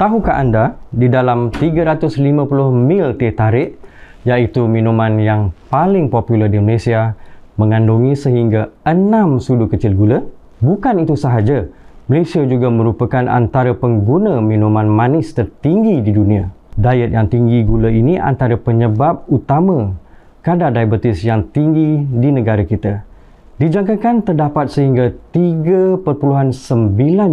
Tahukah anda, di dalam 350 mil teh tarik, iaitu minuman yang paling popular di Malaysia, mengandungi sehingga 6 sudu kecil gula? Bukan itu sahaja, Malaysia juga merupakan antara pengguna minuman manis tertinggi di dunia. Diet yang tinggi gula ini antara penyebab utama kadar diabetes yang tinggi di negara kita. Dijangkakan terdapat sehingga 3.9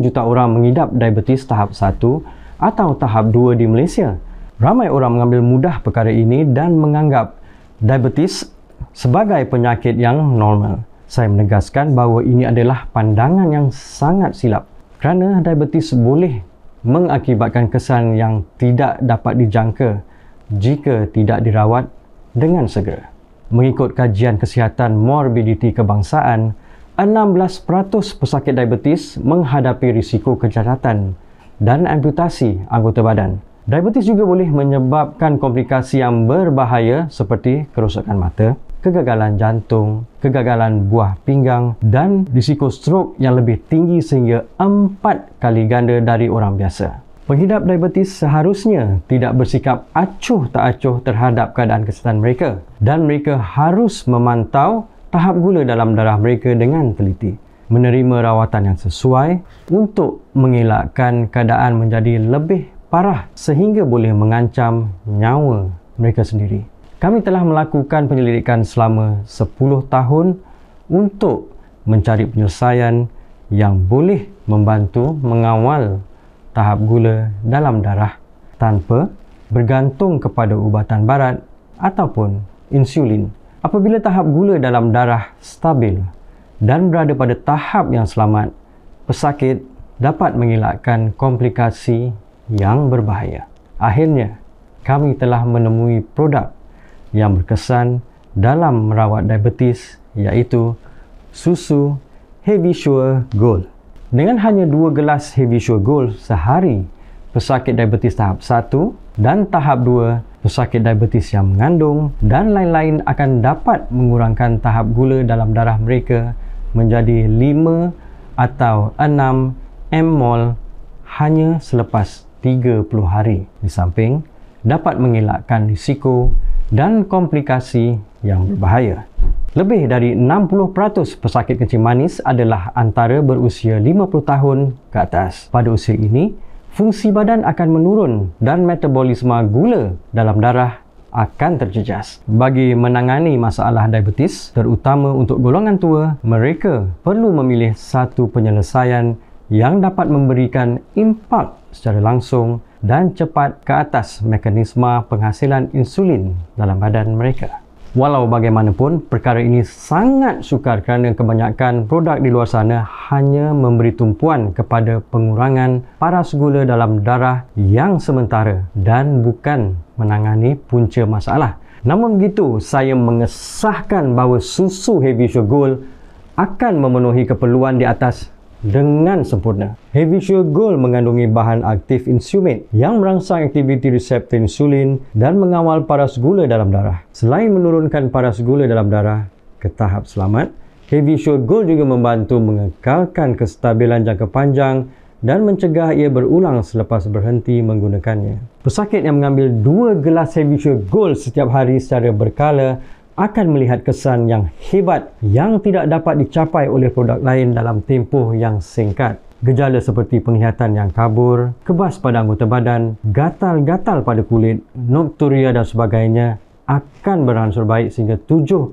juta orang mengidap diabetes tahap 1 atau tahap 2 di Malaysia. Ramai orang mengambil mudah perkara ini dan menganggap diabetes sebagai penyakit yang normal. Saya menegaskan bahawa ini adalah pandangan yang sangat silap, kerana diabetes boleh mengakibatkan kesan yang tidak dapat dijangka jika tidak dirawat dengan segera. Mengikut kajian kesihatan morbiditi kebangsaan, 16% pesakit diabetes menghadapi risiko kecacatan dan amputasi anggota badan. Diabetes juga boleh menyebabkan komplikasi yang berbahaya seperti kerosakan mata, kegagalan jantung, kegagalan buah pinggang dan risiko strok yang lebih tinggi sehingga 4 kali ganda dari orang biasa. Pengidap diabetes seharusnya tidak bersikap acuh tak acuh terhadap keadaan kesihatan mereka, dan mereka harus memantau tahap gula dalam darah mereka dengan teliti, menerima rawatan yang sesuai untuk mengelakkan keadaan menjadi lebih parah sehingga boleh mengancam nyawa mereka sendiri. Kami telah melakukan penyelidikan selama 10 tahun untuk mencari penyelesaian yang boleh membantu mengawal tahap gula dalam darah tanpa bergantung kepada ubatan barat ataupun insulin. Apabila tahap gula dalam darah stabil dan berada pada tahap yang selamat, pesakit dapat mengelakkan komplikasi yang berbahaya. Akhirnya, kami telah menemui produk yang berkesan dalam merawat diabetes, iaitu susu Heavysure Gold. Dengan hanya 2 gelas Heavysure Gold sehari, pesakit diabetes tahap 1 dan tahap 2, pesakit diabetes yang mengandung dan lain-lain akan dapat mengurangkan tahap gula dalam darah mereka menjadi 5 atau 6 mmol hanya selepas 30 hari. Di samping, dapat mengelakkan risiko dan komplikasi yang berbahaya. Lebih dari 60% pesakit kencing manis adalah antara berusia 50 tahun ke atas. Pada usia ini, fungsi badan akan menurun dan metabolisme gula dalam darah akan terjejas. Bagi menangani masalah diabetes, terutama untuk golongan tua, mereka perlu memilih satu penyelesaian yang dapat memberikan impak secara langsung dan cepat ke atas mekanisme penghasilan insulin dalam badan mereka. Walau bagaimanapun, perkara ini sangat sukar kerana kebanyakan produk di luar sana hanya memberi tumpuan kepada pengurangan paras gula dalam darah yang sementara dan bukan menangani punca masalah. Namun begitu, saya mengesahkan bahawa susu Heavysure Gold akan memenuhi keperluan di atas dengan sempurna. Heavysure Gold mengandungi bahan aktif insulin yang merangsang aktiviti reseptor insulin dan mengawal paras gula dalam darah. Selain menurunkan paras gula dalam darah ke tahap selamat, Heavysure Gold juga membantu mengekalkan kestabilan jangka panjang dan mencegah ia berulang selepas berhenti menggunakannya. Pesakit yang mengambil 2 gelas Heavysure Gold setiap hari secara berkala akan melihat kesan yang hebat yang tidak dapat dicapai oleh produk lain dalam tempoh yang singkat. Gejala seperti penglihatan yang kabur, kebas pada anggota badan, gatal-gatal pada kulit, nokturia dan sebagainya akan beransur baik sehingga 70%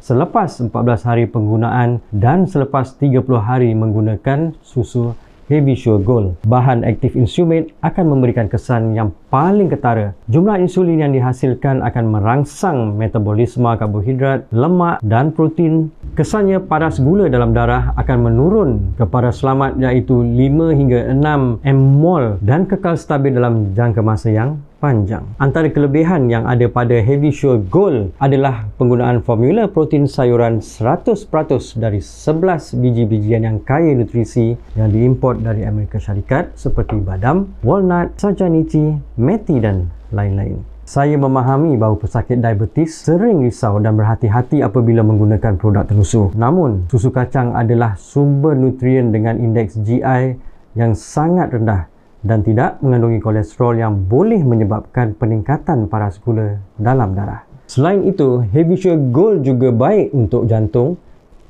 selepas 14 hari penggunaan dan selepas 30 hari menggunakan susu Heavysure Gold. Bahan aktif insulin akan memberikan kesan yang paling ketara. Jumlah insulin yang dihasilkan akan merangsang metabolisme karbohidrat, lemak dan protein. Kesannya paras gula dalam darah akan menurun ke paras selamat iaitu 5 hingga 6 mmol dan kekal stabil dalam jangka masa yang panjang. Antara kelebihan yang ada pada Heavysure Gold adalah penggunaan formula protein sayuran 100% dari 11 biji-bijian yang kaya nutrisi yang diimport dari Amerika Syarikat seperti badam, walnut, sajanici, meti dan lain-lain. Saya memahami bahawa pesakit diabetes sering risau dan berhati-hati apabila menggunakan produk terusu. Namun, susu kacang adalah sumber nutrien dengan indeks GI yang sangat rendah dan tidak mengandungi kolesterol yang boleh menyebabkan peningkatan paras gula dalam darah. Selain itu, Herbisure Gold juga baik untuk jantung,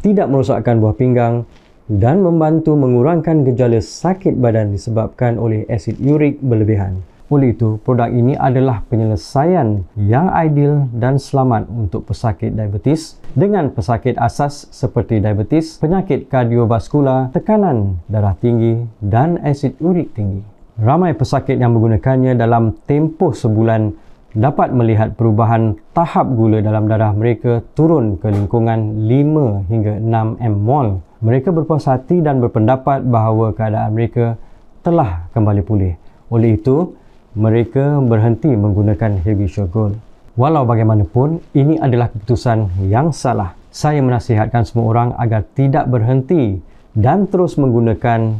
tidak merosakkan buah pinggang dan membantu mengurangkan gejala sakit badan disebabkan oleh asid urik berlebihan. Oleh itu, produk ini adalah penyelesaian yang ideal dan selamat untuk pesakit diabetes dengan pesakit asas seperti diabetes, penyakit kardiovaskular, tekanan darah tinggi dan asid urik tinggi. Ramai pesakit yang menggunakannya dalam tempoh sebulan dapat melihat perubahan tahap gula dalam darah mereka turun ke lingkungan 5 hingga 6 mmol. Mereka berpuas hati dan berpendapat bahawa keadaan mereka telah kembali pulih. Oleh itu, mereka berhenti menggunakan Herbisure Gold. Walau bagaimanapun, ini adalah keputusan yang salah. Saya menasihatkan semua orang agar tidak berhenti dan terus menggunakan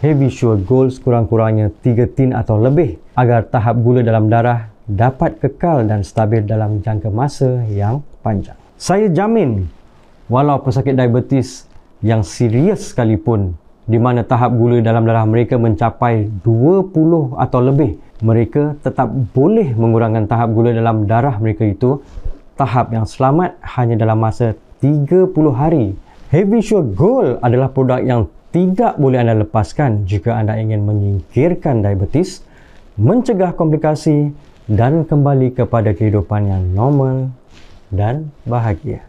Herbisure Gold sekurang-kurangnya 3 tin atau lebih agar tahap gula dalam darah dapat kekal dan stabil dalam jangka masa yang panjang. Saya jamin, walau pesakit diabetes yang serius sekalipun, di mana tahap gula dalam darah mereka mencapai 20 atau lebih, mereka tetap boleh mengurangkan tahap gula dalam darah mereka itu, tahap yang selamat hanya dalam masa 30 hari. Herbisure Gold adalah produk yang tidak boleh anda lepaskan jika anda ingin menyingkirkan diabetes, mencegah komplikasi dan kembali kepada kehidupan yang normal dan bahagia.